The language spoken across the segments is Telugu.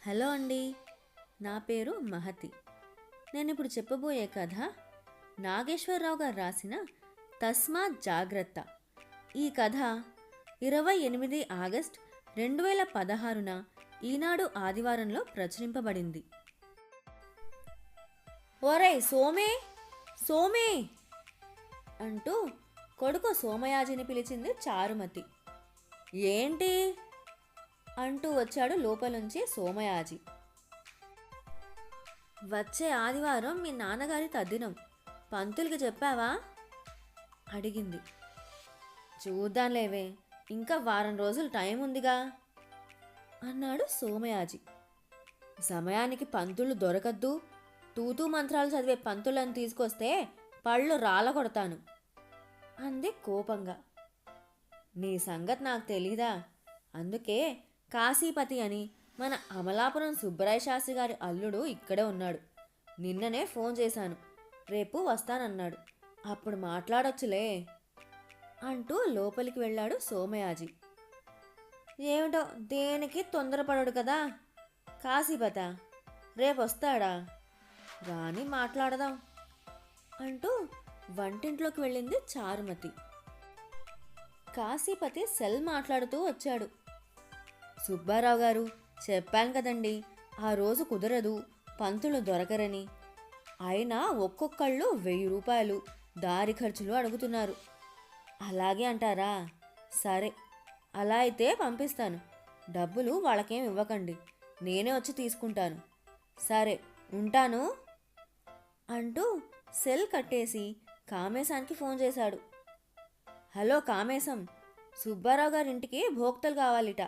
హలో అండి. నా పేరు మహతి. నేను ఇప్పుడు చెప్పబోయే కథ నాగేశ్వరరావు గారు రాసిన తస్మాత్ జాగ్రత్త. ఈ కథ 28 ఆగస్ట్ 2016న ఈనాడు ఆదివారంలో ప్రచురింపబడింది. ఒరేయ్ సోమే, సోమే అంటూ కొడుకు సోమయాజిని పిలిచింది చారుమతి. ఏంటి అంటూ వచ్చాడు లోపలుంచి సోమయాజి. వచ్చే ఆదివారం మీ నాన్నగారి తద్దినం, పంతులకి చెప్పావా అడిగింది. చూద్దాంలేవే, ఇంకా వారం రోజులు టైం ఉందిగా అన్నాడు సోమయాజి. సమయానికి పంతులు దొరకద్దు, తూతూ మంత్రాలు చదివే పంతులను తీసుకొస్తే పళ్ళు రాళ్ళ కొడతాను అంది కోపంగా. నీ సంగతి నాకు తెలీదా? అందుకే కాశీపతి అని మన అమలాపురం సుబ్బరాయ శాస్త్రి గారి అల్లుడు ఇక్కడే ఉన్నాడు. నిన్ననే ఫోన్ చేశాను, రేపు వస్తానన్నాడు, అప్పుడు మాట్లాడొచ్చులే అంటూ లోపలికి వెళ్ళాడు సోమయాజి. ఏమిటో దేనికి తొందరపడడు కదా కాశీపత, రేపు వస్తాడా? రాని మాట్లాడదాం అంటూ వంటింట్లోకి వెళ్ళింది చారుమతి. కాశీపతి సెల్ మాట్లాడుతూ వచ్చాడు. సుబ్బారావు గారు, చెప్పాను కదండి, ఆ రోజు కుదరదు, పంతులు దొరకరని. అయినా ఒక్కొక్కళ్ళు 1000 రూపాయలు దారి ఖర్చులు అడుగుతున్నారు. అలాగే అంటారా? సరే, అలా అయితే పంపిస్తాను. డబ్బులు వాళ్ళకేం ఇవ్వకండి, నేనే వచ్చి తీసుకుంటాను. సరే, ఉంటాను అంటూ సెల్ కట్టేసి కామేశానికి ఫోన్ చేశాడు. హలో కామేశం, సుబ్బారావు గారింటికి భోక్తలు కావాలిట.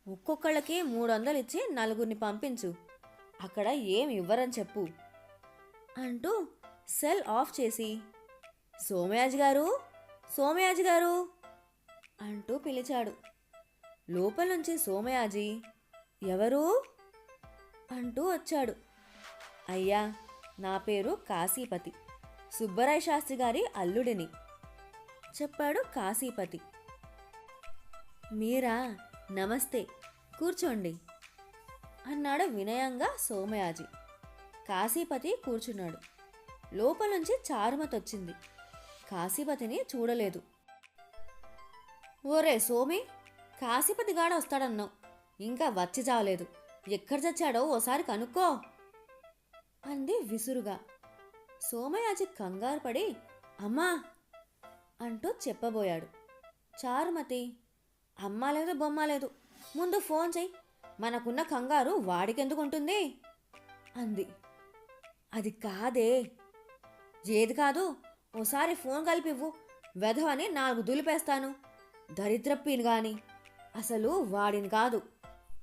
ఒక్కొక్కళ్ళకి 300 ఇచ్చి 4 పంపించు. అక్కడ ఏం ఇవ్వరని చెప్పు అంటూ సెల్ ఆఫ్ చేసి, సోమయాజి గారు, సోమయాజి గారు అంటూ పిలిచాడు. లోపల నుంచి సోమయాజి ఎవరు అంటూ వచ్చాడు. అయ్యా, నా పేరు కాశీపతి, సుబ్బరాయ శాస్త్రి గారి అల్లుడిని చెప్పాడు కాశీపతి. మీరా? నమస్తే, కూర్చోండి అన్నాడు వినయంగా సోమయాజి. కాశీపతి కూర్చున్నాడు. లోపలుంచి చారుమతి వచ్చింది. కాశీపతిని చూడలేదు. ఓరే సోమి, కాశీపతి గాడ వస్తాడన్నావు, ఇంకా వచ్చి చావలేదు. ఎక్కడ చచ్చాడో ఓసారి కనుక్కో అంది విసురుగా. సోమయాజి కంగారు పడి అమ్మా అంటూ చెప్పబోయాడు. చారుమతి, అమ్మా లేదు బొమ్మ లేదు, ముందు ఫోన్ చెయ్యి, మనకున్న కంగారు వాడికెందుకుంటుంది అంది. అది కాదే. ఏది కాదు? ఓసారి ఫోన్ కలిపివ్వు, వెధవని 4 దులిపేస్తాను. దరిద్రప్పీని గాని, అసలు వాడిని కాదు,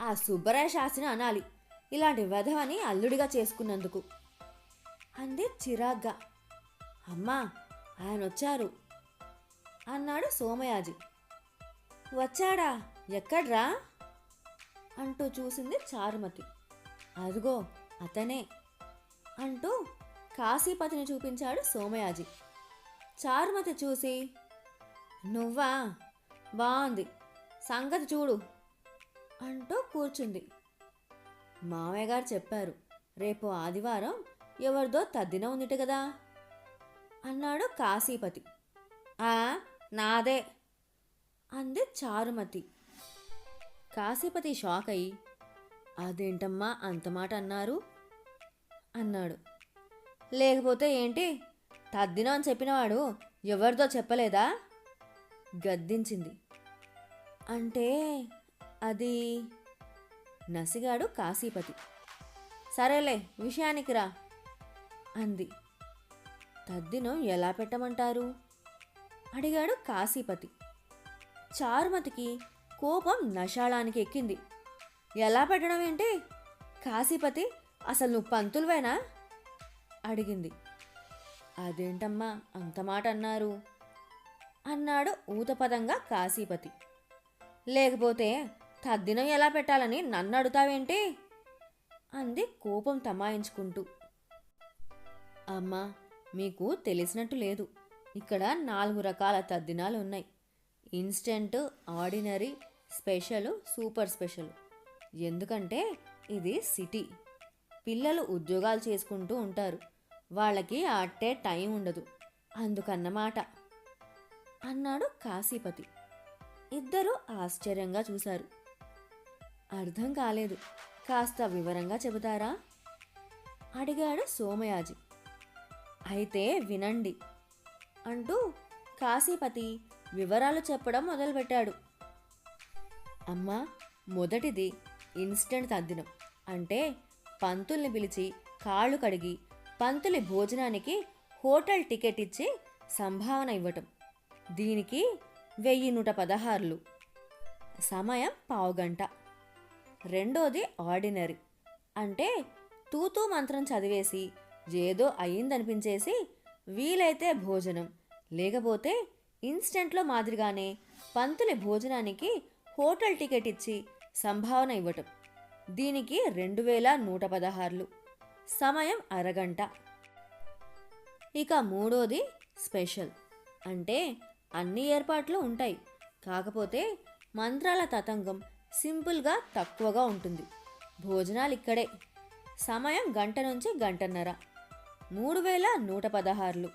ఆ సుబ్బరాయ శాస్త్రిని అనాలి, ఇలాంటి వెధవని అల్లుడిగా చేసుకున్నందుకు అంది చిరాగ్గా. అమ్మా, ఆయన వచ్చారు అన్నాడు సోమయాజి. వచ్చాడా? ఎక్కడ్రా అంటూ చూసింది చారుమతి. అదిగో అతనే అంటూ కాశీపతిని చూపించాడు సోమయాజి. చారుమతి చూసి, నువ్వా? బాగుంది, సంగతి చూడు అంటూ కూర్చుంది. మామయ్య గారు చెప్పారు, రేపు ఆదివారం ఎవరిదో తద్దిన ఉందిట కదా అన్నాడు కాశీపతి. నాదే అంది చారుమతి. కాశీపతి షాక్ అయి, అదేంటమ్మా అంత మాట అన్నారు అన్నాడు. లేకపోతే ఏంటి, తద్దినం అని చెప్పినవాడు ఎవరిదో చెప్పలేదా గద్దించింది. అంటే అది నసిగాడు కాశీపతి. సరేలే, విషయానికి రా అంది. తద్దినం ఎలా పెట్టమంటారు అడిగాడు కాశీపతి. చారుమతికి కోపం నషాళానికి ఎక్కింది. ఎలా పెట్టడం ఏంటి కాశీపతి, అసలు నువ్వు పంతులువేనా అడిగింది. అదేంటమ్మా అంత మాట అన్నారు అన్నాడు ఊతపదంగా కాశీపతి. లేకపోతే తద్దినం ఎలా పెట్టాలని నన్ను అడుగుతావేంటి అంది కోపం తమాయించుకుంటూ. అమ్మా, మీకు తెలిసినట్టు లేదు, ఇక్కడ 4 రకాల తద్దినాలు ఉన్నాయి. Instant, ordinary, special, super special. ఎందుకంటే ఇది సిటీ. పిల్లలు ఉద్యోగాలు చేసుకుంటూ ఉంటారు. వాళ్ళకి అట్టే టైం ఉండదు, అందుకన్నమాట అన్నాడు కాశీపతి. ఇద్దరూ ఆశ్చర్యంగా చూశారు. అర్థం కాలేదు, కాస్త వివరంగా చెబుతారా అడిగాడు సోమయాజి. అయితే వినండి అంటూ కాశీపతి వివరాలు చెప్పడం మొదలుపెట్టాడు. అమ్మా, మొదటిది ఇన్స్టెంట్ తద్దినం. అంటే పంతుల్ని పిలిచి కాళ్ళు కడిగి పంతులి భోజనానికి హోటల్ టికెట్ ఇచ్చి సంభావన ఇవ్వటం. దీనికి 1116. సమయం పావుగంట. రెండోది ఆర్డినరీ. అంటే తూతూ మంత్రం చదివేసి ఏదో అయ్యిందనిపించేసి వీలైతే భోజనం, లేకపోతే ఇన్స్టెంట్లో మాదిరిగానే పంతులి భోజనానికి హోటల్ టికెట్ ఇచ్చి సంభావన ఇవ్వటం. దీనికి 2116. సమయం అరగంట. ఇక మూడోది స్పెషల్. అంటే అన్ని ఏర్పాట్లు ఉంటాయి, కాకపోతే మంత్రాల తతంగం సింపుల్గా తక్కువగా ఉంటుంది. భోజనాలు ఇక్కడే. సమయం గంట నుంచి గంటన్నర. 3116.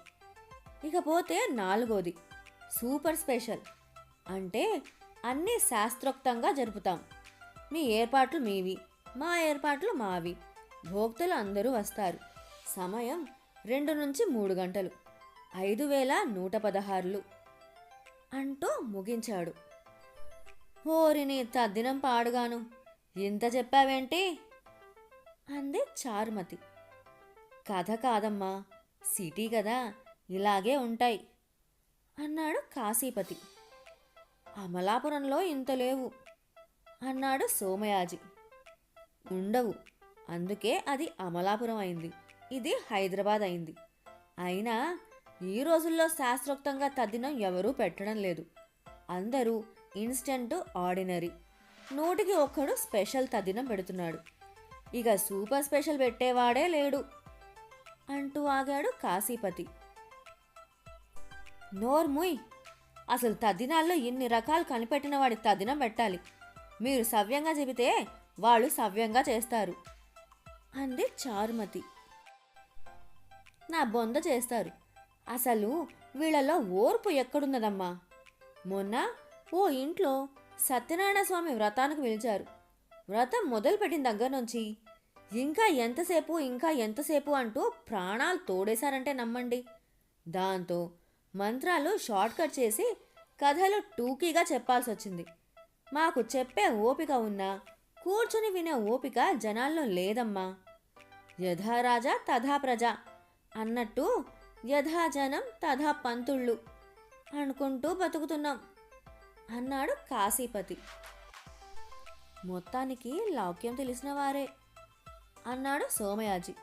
ఇకపోతే నాలుగోది సూపర్ స్పెషల్. అంటే అన్నీ శాస్త్రోక్తంగా జరుపుతాం. మీ ఏర్పాట్లు మీవి, మా ఏర్పాట్లు మావి. భోక్తలు అందరూ వస్తారు. సమయం 2 నుంచి 3 గంటలు. 5116 అంటూ ముగించాడు. ఓరిని తద్దినం పాడుగాను, ఇంత చెప్పావేంటి అంది చారుమతి. కథ కాదమ్మా, సిటీ కదా, ఇలాగే ఉంటాయి అన్నాడు కాశీపతి. అమలాపురంలో ఇంత లేవు అన్నాడు సోమయాజి. ఉండవు, అందుకే అది అమలాపురం అయింది, ఇది హైదరాబాద్ అయింది. అయినా ఈ రోజుల్లో శాస్త్రోక్తంగా తద్దినం ఎవరూ పెట్టడం లేదు. అందరూ ఇన్స్టెంట్, ఆర్డినరీ. 100కి 1 స్పెషల్ తద్దినం పెడుతున్నాడు. ఇక సూపర్ స్పెషల్ పెట్టేవాడే లేడు అంటూ ఆగాడు కాశీపతి. నోర్ముయ్, అసలు తద్దినాల్లో ఇన్ని రకాలు కనిపెట్టిన వాడి తద్దినం పెట్టాలి. మీరు సవ్యంగా చెబితే వాళ్ళు సవ్యంగా చేస్తారు అంది చారుమతి. నా బొంద చేస్తారు. అసలు వీళ్ళలో ఓర్పు ఎక్కడున్నదమ్మా. మొన్న ఓ ఇంట్లో సత్యనారాయణ స్వామి వ్రతానికి పిలిచారు. వ్రతం మొదలుపెట్టిన దగ్గర నుంచి ఇంకా ఎంతసేపు అంటూ ప్రాణాలు తోడేశారంటే నమ్మండి. దాంతో మంత్రాలు షార్ట్కట్ చేసి కథలు టూకీగా చెప్పాల్సి వచ్చింది. మాకు చెప్పే ఓపిక ఉన్నా కూర్చుని వినే ఓపిక జనాల్లో లేదమ్మా. యథా రాజా తథా ప్రజ అన్నట్టు యథా జనం తథా పంతుళ్ళు అనుకుంటూ బతుకుతున్నాం అన్నాడు కాశీపతి. మొత్తానికి లౌక్యం తెలిసిన వారే అన్నాడు సోమయాజి.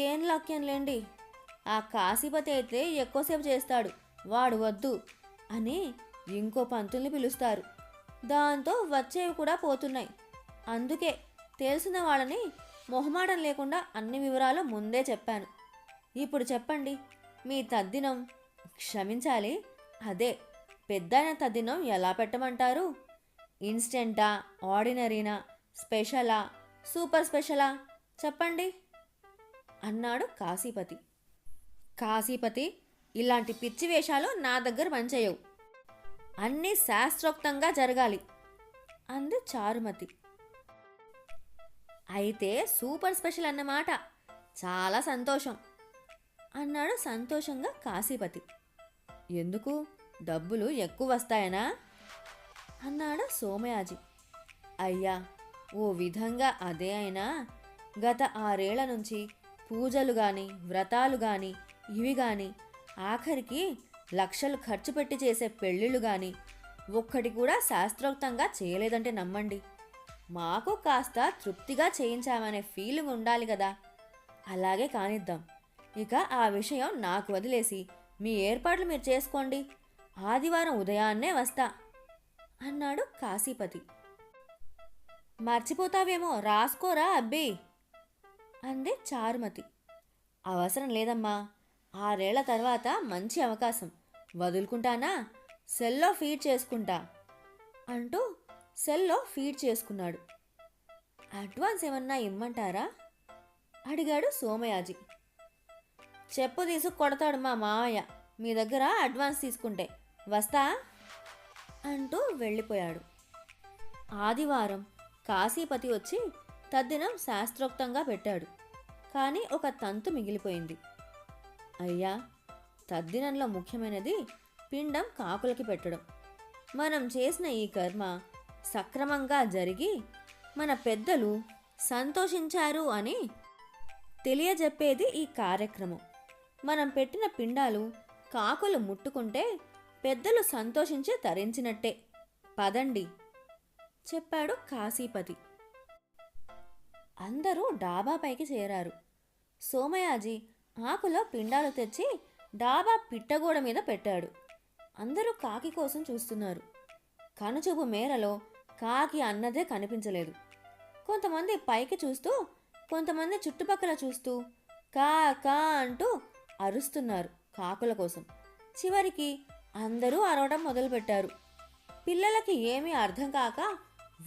ఏం లౌక్యం లేండి, ఆ కాశీపతి అయితే ఎక్కువసేపు చేస్తాడు, వాడు వద్దు అని ఇంకో పంతుల్ని పిలుస్తారు. దాంతో వచ్చేవి కూడా పోతున్నాయి. అందుకే తెలిసిన వాళ్ళని మొహమాటం లేకుండా అన్ని వివరాలు ముందే చెప్పాను. ఇప్పుడు చెప్పండి, మీ తద్దినం, క్షమించాలి, అదే పెద్దయిన తద్దినం ఎలా పెట్టమంటారు? ఇన్స్టెంటా, ఆర్డినరీనా, స్పెషలా, సూపర్ స్పెషలా చెప్పండి అన్నాడు కాశీపతి. కాశీపతి, ఇలాంటి పిచ్చి వేషాలు నా దగ్గర పనిచేయవు. అన్నీ శాస్త్రోక్తంగా జరగాలి అంది చారుమతి. అయితే సూపర్ స్పెషల్ అన్నమాట, చాలా సంతోషం అన్నాడు సంతోషంగా కాశీపతి. ఎందుకు, డబ్బులు ఎక్కువ వస్తాయనా అన్నాడు సోమయాజి. అయ్యా, ఓ విధంగా అదే అయినా గత 6 ఏళ్ల నుంచి పూజలు గాని, వ్రతాలు గాని, ఇవి గాని, ఆఖరికి లక్షలు ఖర్చు పెట్టి చేసే పెళ్ళిళ్ళు గాని ఒక్కటి కూడా శాస్త్రోక్తంగా చేయలేదంటే నమ్మండి. మాకు కాస్త తృప్తిగా చేయించామనే ఫీలింగ్ ఉండాలి కదా. అలాగే కానిద్దాం. ఇక ఆ విషయం నాకు వదిలేసి మీ ఏర్పాట్లు మీరు చేసుకోండి. ఆదివారం ఉదయాన్నే వస్తా అన్నాడు కాశీపతి. మర్చిపోతావేమో, రాసుకోరా అబ్బి అంది చారుమతి. అవసరం లేదమ్మా, 6 ఏళ్ల తర్వాత మంచి అవకాశం, వదులుకుంటానా? సెల్లో ఫీడ్ చేసుకుంటా అంటూ సెల్లో ఫీడ్ చేసుకున్నాడు. అడ్వాన్స్ ఏమన్నా ఇమ్మంటారా అడిగాడు సోమయాజి. చెప్పు తీసుకు కొడతాడు మా మావయ్య, మీ దగ్గర అడ్వాన్స్ తీసుకుంటే. వస్తా అంటూ వెళ్ళిపోయాడు. ఆదివారం కాశీపతి వచ్చి తద్దినం శాస్త్రోక్తంగా పెట్టాడు. కానీ ఒక తంతు మిగిలిపోయింది. అయ్యా, తద్దినంలో ముఖ్యమైనది పిండం కాకులకి పెట్టడం. మనం చేసిన ఈ కర్మ సక్రమంగా జరిగి మన పెద్దలు సంతోషించారు అని తెలియజెప్పేది ఈ కార్యక్రమం. మనం పెట్టిన పిండాలు కాకులు ముట్టుకుంటే పెద్దలు సంతోషించి తరించినట్టే. పదండి చెప్పాడు కాశీపతి. అందరూ డాబాపైకి చేరారు. సోమయాజి ఆకులో పిండాలు తెచ్చి డాబా పిట్టగోడ మీద పెట్టాడు. అందరూ కాకి కోసం చూస్తున్నారు. కనుచూపు మేరలో కాకి అన్నదే కనిపించలేదు. కొంతమంది పైకి చూస్తూ, కొంతమంది చుట్టుపక్కల చూస్తూ కా కా అంటూ అరుస్తున్నారు కాకుల కోసం. చివరికి అందరూ అరవడం మొదలుపెట్టారు. పిల్లలకి ఏమీ అర్థం కాక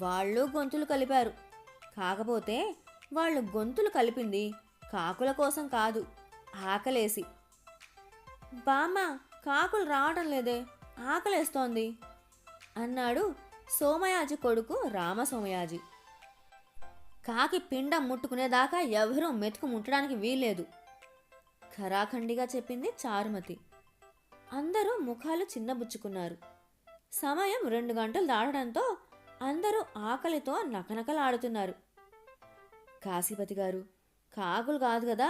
వాళ్ళు గొంతులు కలిపారు. కాకపోతే వాళ్ళు గొంతులు కలిపింది కాకుల కోసం కాదు, ఆకలేసి. బామ్మ, కాకులు రావడం లేదే, ఆకలేస్తోంది అన్నాడు సోమయాజి కొడుకు రామసోమయాజి. కాకి పిండం ముట్టుకునేదాకా ఎవరూ మెతుకు ముట్టడానికి వీల్లేదు ఖరాఖండిగా చెప్పింది చారుమతి. అందరూ ముఖాలు చిన్నబుచ్చుకున్నారు. సమయం 2 గంటలు దాటడంతో అందరూ ఆకలితో నకనకలాడుతున్నారు. కాశీపతి గారు, కాకులు కాదు కదా,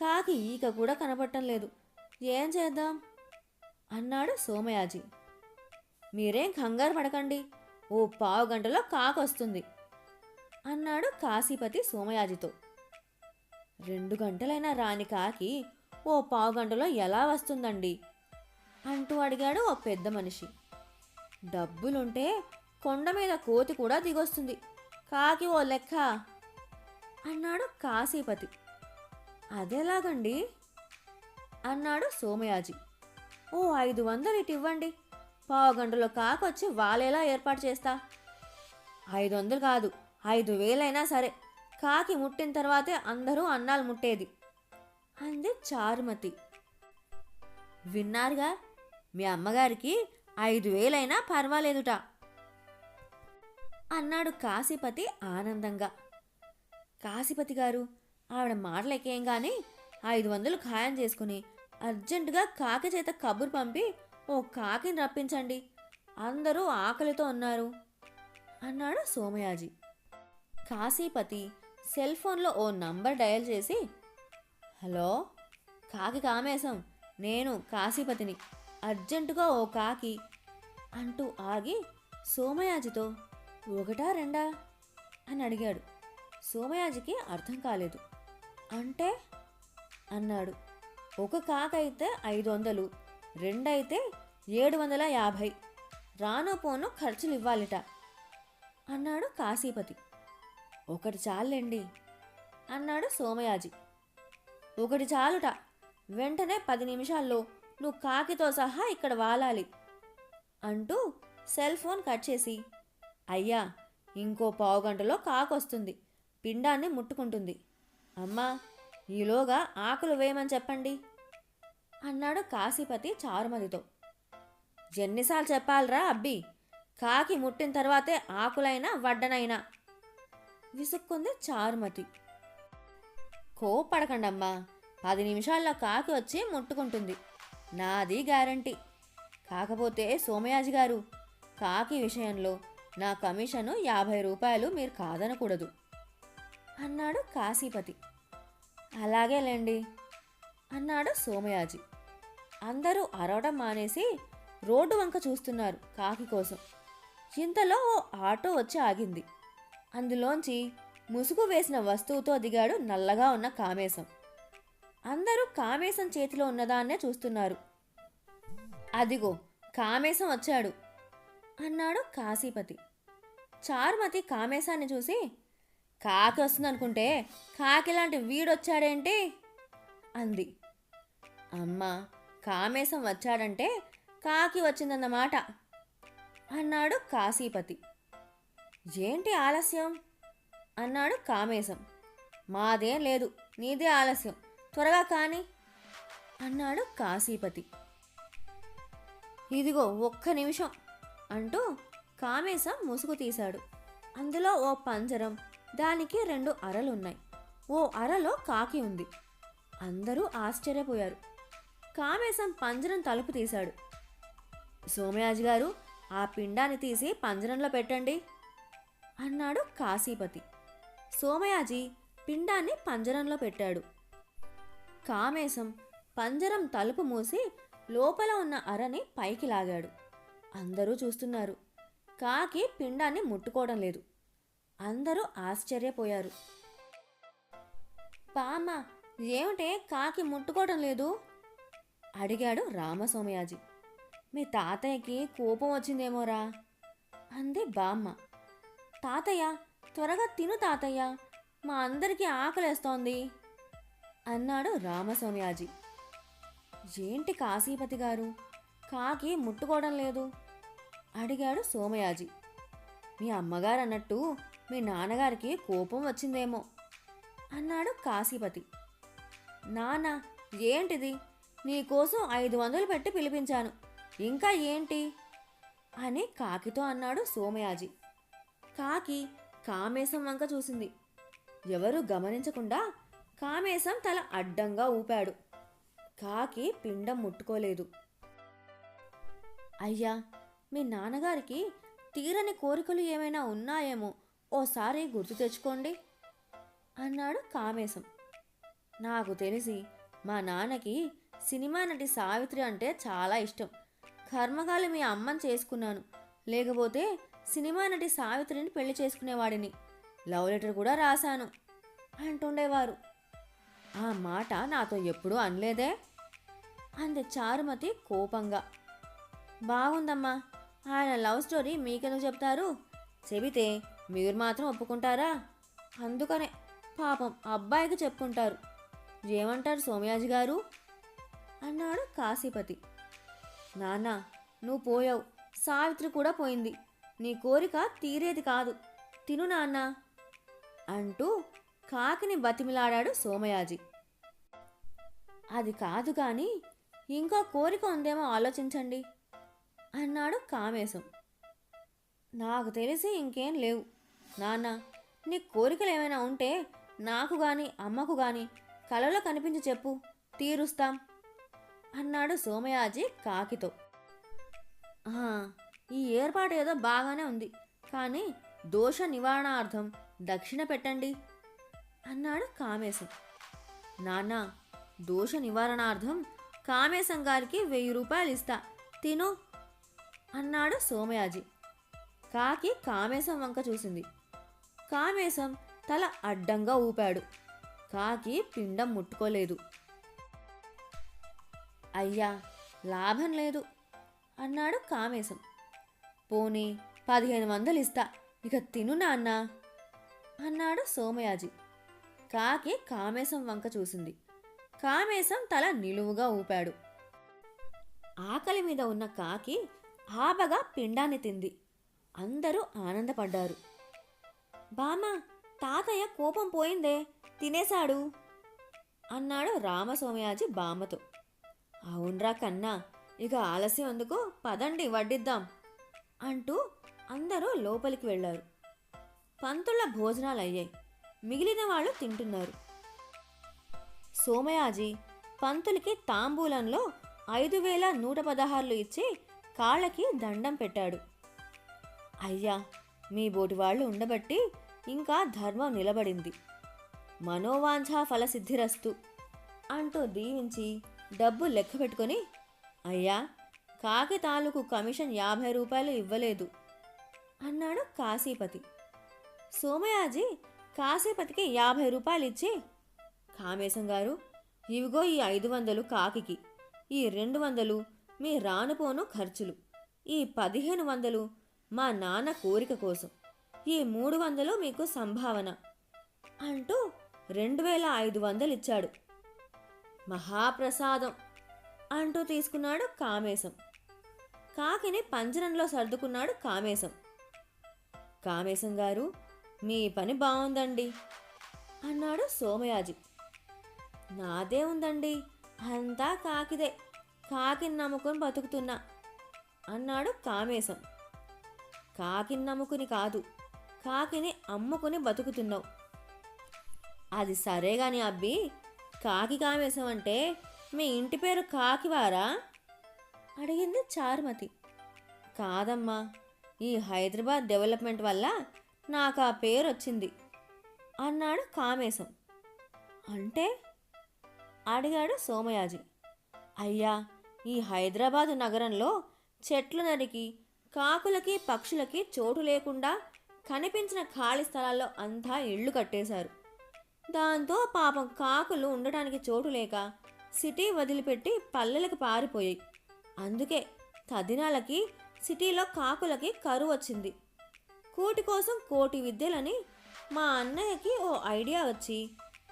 కాకి ఈక కూడా కనపడటం లేదు, ఏం చేద్దాం అన్నాడు సోమయాజి. మీరేం కంగారు పడకండి, ఓ పావు గంటలో కాకొస్తుంది అన్నాడు కాశీపతి సోమయాజితో. 2 గంటలైనా రాని కాకి ఓ పావు గంటలో ఎలా వస్తుందండి అంటూ అడిగాడు ఓ పెద్ద మనిషి. డబ్బులుంటే కొండ మీద కోతి కూడా దిగొస్తుంది, కాకి ఓ లెక్క అన్నాడు కాశీపతి. అదెలాగండి అన్నాడు సోమయాజి. ఓ 500 ఇటు ఇవ్వండి, పావు గంటలో కాకొచ్చి వాలేలా ఏర్పాటు చేస్తా. 500 కాదు, 5000 అయినా సరే, కాకి ముట్టిన తర్వాతే అందరూ అన్నాలు ముట్టేది అంది చారుమతి. విన్నారుగా, మీ అమ్మగారికి 5000 అయినా పర్వాలేదుట అన్నాడు కాశీపతి ఆనందంగా. కాశీపతి గారు, ఆవిడ మాటలకేం గాని 500 ఖాయం చేసుకుని అర్జెంటుగా కాకి చేత కబురు పంపి ఓ కాకిని రప్పించండి, అందరూ ఆకలితో ఉన్నారు అన్నాడు సోమయాజి. కాశీపతి సెల్ ఫోన్లో ఓ నంబర్ డయల్ చేసి, హలో, కాకి కామేశం, నేను కాశీపతిని, అర్జెంటుగా ఓ కాకి అంటూ ఆగి సోమయాజితో 1 2 అని అడిగాడు. సోమయాజికి అర్థం కాలేదు. అంటే అన్నాడు. 1 కాకైతే 500, 2 అయితే 750, రాను పోను ఖర్చులు ఇవ్వాలిట అన్నాడు కాశీపతి. 1 చాలండి అన్నాడు సోమయాజి. 1 చాలుట, వెంటనే 10 నిమిషాల్లో నువ్వు కాకితో సహా ఇక్కడ వాలాలి అంటూ సెల్ ఫోన్ కట్ చేసి, అయ్యా, ఇంకో పావు గంటలో కాకొస్తుంది, పిండాన్ని ముట్టుకుంటుంది, అమ్మా ఈలోగా ఆకులు వేయమని చెప్పండి అన్నాడు కాశీపతి చారుమతితో. ఎన్నిసార్లు చెప్పాలరా అబ్బి, కాకి ముట్టిన తర్వాతే ఆకులైనా వడ్డనైనా విసుక్కుంది చారుమతి. కోపడకండమ్మా, 10 నిమిషాల్లో కాకి వచ్చి ముట్టుకుంటుంది, నాది గ్యారంటీ. కాకపోతే సోమయాజి గారు, కాకి విషయంలో నా కమిషను 50 రూపాయలు మీరు కాదనకూడదు అన్నాడు కాశీపతి. అలాగేలేండి అన్నాడు సోమయాజి. అందరూ అరవడం మానేసి రోడ్డు వంక చూస్తున్నారు కాకి కోసం. ఇంతలో ఓ ఆటో వచ్చి ఆగింది. అందులోంచి ముసుగు వేసిన వస్తువుతో దిగాడు నల్లగా ఉన్న కామేశం. అందరూ కామేశం చేతిలో ఉన్నదాన్నే చూస్తున్నారు. అదిగో కామేశం వచ్చాడు అన్నాడు కాశీపతి. చారుమతి కామేశాన్ని చూసి, కాకి వస్తుందనుకుంటే కాకిలాంటి వీడొచ్చాడేంటి అంది. అమ్మా, కామేశం వచ్చాడంటే కాకి అన్నాడు కామేశం. మాదేం లేదు, నీదే ఆలస్యం, త్వరగా కాని అన్నాడు కాశీపతి. ఇదిగో ఒక్క నిమిషం అంటూ కామేశం ముసుగు తీశాడు. అందులో ఓ పంజరం, దానికి 2 అరలున్నాయి. ఓ అరలో కాకి ఉంది. అందరూ ఆశ్చర్యపోయారు. కామేశం పంజరం తలుపు తీశాడు. సోమయాజి గారు, ఆ పిండాన్ని తీసి పంజరంలో పెట్టండి అన్నాడు కాశీపతి. సోమయాజి పిండాన్ని పంజరంలో పెట్టాడు. కామేశం పంజరం తలుపు మూసి లోపల ఉన్న అరని పైకి లాగాడు. అందరూ చూస్తున్నారు. కాకి పిండాన్ని ముట్టుకోవడం లేదు. అందరూ ఆశ్చర్యపోయారు. బామ్మ, ఏమిటే కాకి ముట్టుకోవడం లేదు అడిగాడు రామసోమయాజి. మీ తాతయ్యకి కోపం వచ్చిందేమోరా అంది బామ్మ. తాతయ్య, త్వరగా తిను తాతయ్య, మా అందరికీ ఆకలేస్తోంది అన్నాడు రామసోమయాజి. ఏంటి కాశీపతి గారు, కాకి ముట్టుకోవడం లేదు అడిగాడు సోమయాజి. మీ అమ్మగారు అన్నట్టు మీ నాన్నగారికి కోపం వచ్చిందేమో అన్నాడు కాశీపతి. నాన్న, ఏంటిది, నీకోసం 500 పెట్టి పిలిపించాను, ఇంకా ఏంటి అని కాకితో అన్నాడు సోమయాజి. కాకి కామేశం వంక చూసింది. ఎవరూ గమనించకుండా కామేశం తల అడ్డంగా ఊపాడు. కాకి పిండం ముట్టుకోలేదు. అయ్యా, మీ నాన్నగారికి తీరని కోరికలు ఏమైనా ఉన్నాయేమో ఓసారి గుర్తు తెచ్చుకోండి అన్నాడు కామేశం. నాకు తెలిసి మా నాన్నకి సినిమా నటి సావిత్రి అంటే చాలా ఇష్టం. కర్మగాలి మీ అమ్మని చేసుకున్నాను, లేకపోతే సినిమా నటి సావిత్రిని పెళ్లి చేసుకునేవాడిని. లవ్ లెటర్ కూడా రాశాను అంటుండేవారు. ఆ మాట నాతో ఎప్పుడూ అనలేదే అంది చారుమతి కోపంగా. బాగుందమ్మా, ఆయన లవ్ స్టోరీ మీకెందుకు చెప్తారు? చెబితే మీరు మాత్రం ఒప్పుకుంటారా? అందుకనే పాపం అబ్బాయికి చెప్పుకుంటారు. ఏమంటారు సోమయాజి గారు అన్నాడు కాశీపతి. నాన్న, నువ్వు పోయావు, సావిత్రి కూడా పోయింది. నీ కోరిక తీరేది కాదు, తిను నాన్న అంటూ కాకిని బతిమిలాడాడు సోమయాజి. అది కాదు కానీ ఇంకో కోరిక ఉందేమో ఆలోచించండి అన్నాడు కామేశం. నాకు తెలిసి ఇంకేం లేవు నాన్న, నీ కోరికలు ఏమైనా ఉంటే నాకు గాని అమ్మకు గాని కలలో కనిపించి చెప్పు, తీరుస్తాం అన్నాడు సోమయాజి కాకితో. ఈ ఏర్పాటు ఏదో బాగానే ఉంది, కానీ దోష నివారణార్థం దక్షిణ పెట్టండి అన్నాడు కామేశం. నాన్న, దోష నివారణార్థం కామేశం గారికి 1000 రూపాయలు ఇస్తా, తిను అన్నాడు సోమయాజి. కాకి కామేశం వంక చూసింది. కామేశం తల అడ్డంగా ఊపాడు. కాకి పిండం ముట్టుకోలేదు. అయ్యా, లాభం లేదు అన్నాడు కామేశం. పోనీ 1500 ఇస్తా, ఇక తిను నాన్న అన్నాడు సోమయాజి. కాకి కామేశం వంక చూసింది. కామేశం తల నిలువుగా ఊపాడు. ఆకలి మీద ఉన్న కాకి ఆబగా పిండాన్ని తింది. అందరూ ఆనందపడ్డారు. బామ్మ, తాతయ్య కోపం పోయిందే, తినేశాడు అన్నాడు రామసోమయాజి బామ్మతో. అవునరా కన్నా, ఇక ఆలస్యం ఎందుకు, పదండి వడ్డిద్దాం అంటూ అందరూ లోపలికి వెళ్ళారు. పంతుళ్ళ భోజనాలు అయ్యాయి. మిగిలిన వాళ్ళు తింటున్నారు. సోమయాజి పంతులకి తాంబూలంలో 5116 ఇచ్చి కాళ్ళకి దండం పెట్టాడు. అయ్యా, మీ బోటి వాళ్ళు ఉండబట్టి ఇంకా ధర్మం నిలబడింది. మనోవాంఛా ఫలసిద్ధిరస్తు అంటూ దీవించి డబ్బు లెక్క పెట్టుకొని, అయ్యా, కాకి తాలూకు కమిషన్ 50 రూపాయలు ఇవ్వలేదు అన్నాడు కాశీపతి. సోమయాజి కాశీపతికి 50 రూపాయలు ఇచ్చి, కామేశం గారు, ఇవిగో ఈ 500 కాకికి, ఈ 200 మీ రానుపోను ఖర్చులు, ఈ 1500 మా నాన్న కోరిక కోసం, ఈ 300 మీకు సంభావన అంటూ 2500 ఇచ్చాడు. మహాప్రసాదం అంటూ తీసుకున్నాడు కామేశం. కాకిని పంజరంలో సర్దుకున్నాడు కామేశం. కామేశం గారు, మీ పని బాగుందండి అన్నాడు సోమయాజి. నాదే ఉందండి, అంతా కాకిదే, కాకిని నమ్ముకొని బతుకుతున్నా అన్నాడు కామేశం. కాకిని నమ్ముకుని కాదు, కాకిని అమ్ముకుని బతుకుతున్నావు. అది సరే గాని అబ్బి, కాకి కామేశం అంటే మీ ఇంటి పేరు కాకివారా అడిగింది చారుమతి. కాదమ్మా, ఈ హైదరాబాద్ డెవలప్మెంట్ వల్ల నాకు ఆ పేరు వచ్చింది అన్నాడు కామేశం. అంటే అడిగాడు సోమయాజి. అయ్యా, ఈ హైదరాబాదు నగరంలో చెట్లు నరికి కాకులకి పక్షులకి చోటు లేకుండా కనిపించిన ఖాళీ స్థలాల్లో అంతా ఇళ్ళు కట్టేశారు. దాంతో పాపం కాకులు ఉండటానికి చోటు లేక సిటీ వదిలిపెట్టి పల్లెలకు పారిపోయాయి. అందుకే తదినాలకి సిటీలో కాకులకి కరువు వచ్చింది. కూటి కోసం కోటి విద్యలని మా అన్నయ్యకి ఓ ఐడియా వచ్చి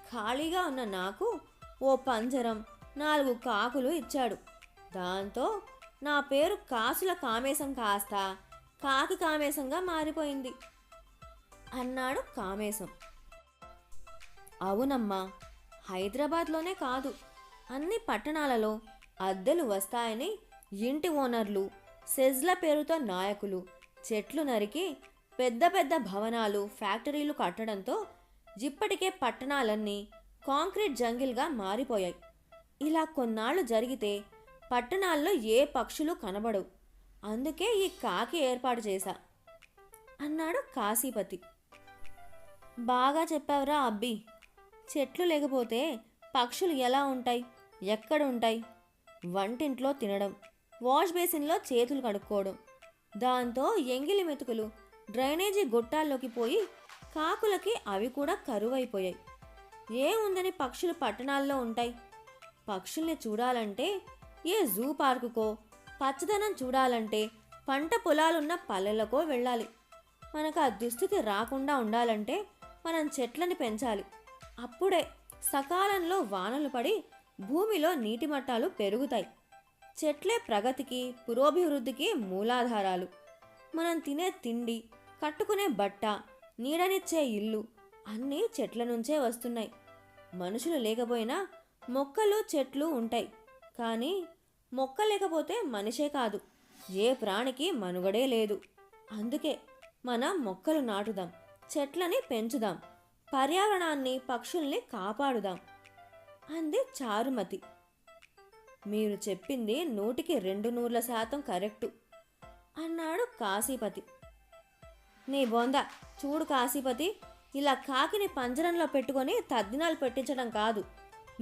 ఖాళీగా ఉన్న నాకు ఓ పంజరం 4 కాకులు ఇచ్చాడు. దాంతో నా పేరు కాసుల కామేశం కాస్త కాకి కామేశంగా మారిపోయింది అన్నాడు కామేశం. అవునమ్మా, హైదరాబాద్లోనే కాదు, అన్ని పట్టణాలలో అద్దెలు వస్తాయని ఇంటి ఓనర్లు, సెజ్ల పేరుతో నాయకులు చెట్లు నరికి పెద్ద పెద్ద భవనాలు, ఫ్యాక్టరీలు కట్టడంతో ఇప్పటికే పట్టణాలన్నీ కాంక్రీట్ జంగిల్గా మారిపోయాయి. ఇలా కొన్నాళ్ళు జరిగితే పట్టణాల్లో ఏ పక్షులు కనబడవు. అందుకే ఈ కాకి ఏర్పాటు చేశా అన్నాడు కాశీపతి. బాగా చెప్పావురా అబ్బి. చెట్లు లేకపోతే పక్షులు ఎలా ఉంటాయి, ఎక్కడ ఉంటాయి? వంటింట్లో తినడం, వాష్ బేసిన్లో చేతులు కడుక్కోవడం, దాంతో ఎంగిలి మెతుకులు డ్రైనేజీ గొట్టాల్లోకి పోయి కాకులకి అవి కూడా కరువైపోయాయి. ఏముందని పక్షులు పట్టణాల్లో ఉంటాయి? పక్షుల్ని చూడాలంటే ఏ జూ పార్కుకో, పచ్చదనం చూడాలంటే పంట పొలాలున్న పల్లెలకో వెళ్ళాలి. మనకు ఆ దుస్థితి రాకుండా ఉండాలంటే మనం చెట్లని పెంచాలి. అప్పుడే సకాలంలో వానలు పడి భూమిలో నీటి మట్టాలు పెరుగుతాయి. చెట్లే ప్రగతికి, పురోభివృద్ధికి మూలాధారాలు. మనం తినే తిండి, కట్టుకునే బట్ట, నీడనిచ్చే ఇల్లు అన్నీ చెట్ల నుంచే వస్తున్నాయి. మనుషులు లేకపోయినా మొక్కలు, చెట్లు ఉంటాయి. కానీ మొక్క లేకపోతే మనిషే కాదు, ఏ ప్రాణికి మనుగడే లేదు. అందుకే మనం మొక్కలు నాటుదాం, చెట్లని పెంచుదాం, పర్యావరణాన్ని, పక్షుల్ని కాపాడుదాం అంది చారుమతి. మీరు చెప్పింది 100% కరెక్టు అన్నాడు కాశీపతి. నీ బొంద చూడు కాశీపతి, ఇలా కాకిని పంజరంలో పెట్టుకొని తద్దినాలు పెట్టించడం కాదు.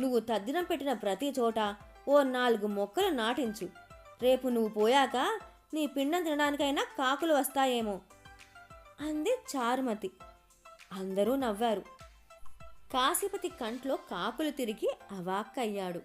నువ్వు తద్దినం పెట్టిన ప్రతి చోట ఓ 4 మొక్కలు నాటించు. రేపు నువ్వు పోయాక నీ పిండం తినడానికైనా కాకులు వస్తాయేమో అంది చారుమతి. అందరూ నవ్వారు. కాశీపతి కంట్లో కాకులు తిరిగి అవాక్కయ్యాడు.